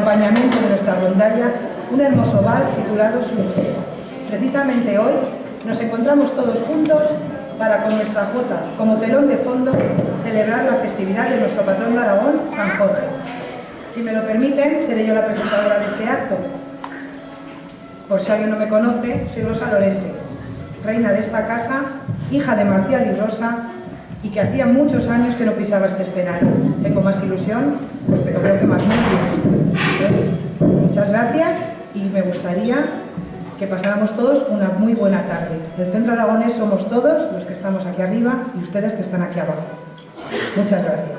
acompañamiento de nuestra rondalla, un hermoso vals titulado Surge. Precisamente hoy nos encontramos todos juntos para, con nuestra jota como telón de fondo, celebrar la festividad de nuestro patrón de Aragón, San Jorge. Si me lo permiten, seré yo la presentadora de este acto. Por si alguien no me conoce, soy Rosa Lorente, reina de esta casa, hija de Marcial y Rosa, y que hacía muchos años que no pisaba este escenario. Tengo más ilusión, pero creo que más nervios. Pues, muchas gracias y me gustaría que pasáramos todos una muy buena tarde. El Centro Aragonés somos todos los que estamos aquí arriba y ustedes que están aquí abajo. Muchas gracias.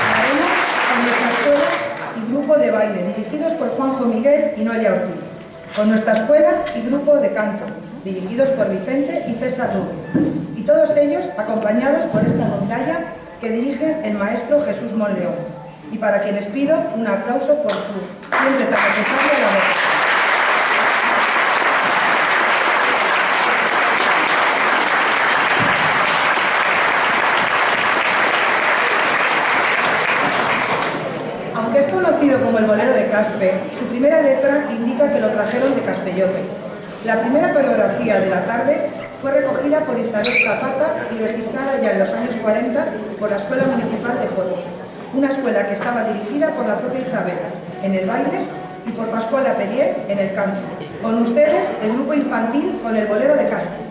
Hablaremos con nuestra escuela y grupo de baile, dirigidos por Juanjo Miguel y Noelia Ortiz. Con nuestra escuela y grupo de canto, dirigidos por Vicente y César Rubio. Y todos ellos acompañados por esta rondalla que dirige el maestro Jesús Monleón. Y para quienes pido un aplauso por su siempre tan necesaria labor. Aunque es conocido como el bolero de Caspe, su primera letra indica que lo trajeron de Castellote. La primera coreografía de la tarde fue recogida por Isabel Zapata y registrada ya en los años 40 por la Escuela Municipal de Jota, una escuela que estaba dirigida por la propia Isabel en el baile y por Pascual Lapellier en el canto. Con ustedes, el grupo infantil con el bolero de Caspe.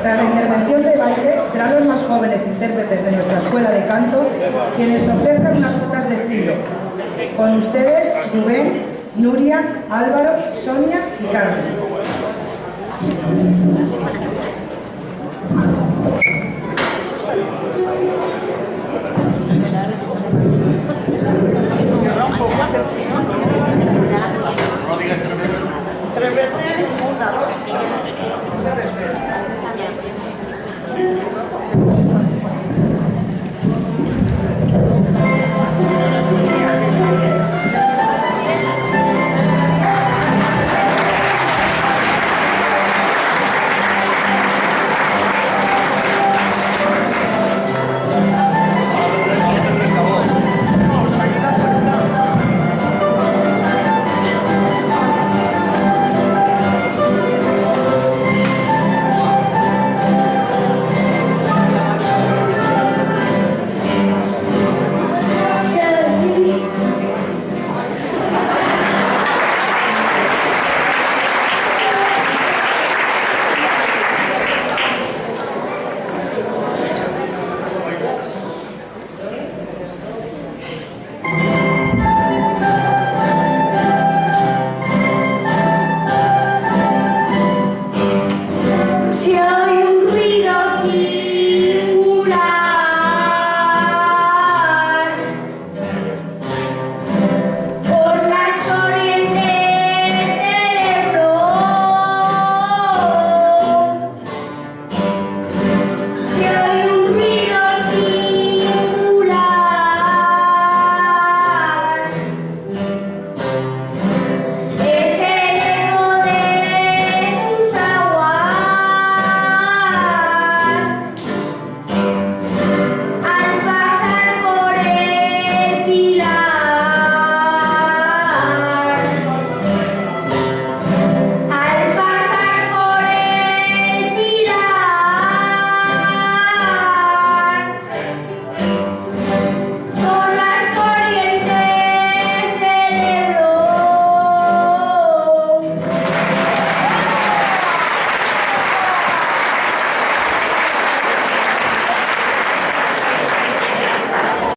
Tras la intervención de baile, serán los más jóvenes intérpretes de nuestra escuela de canto quienes ofrezcan unas jotas de estilo. Con ustedes, Rubén, Nuria, Álvaro, Sonia y Carmen.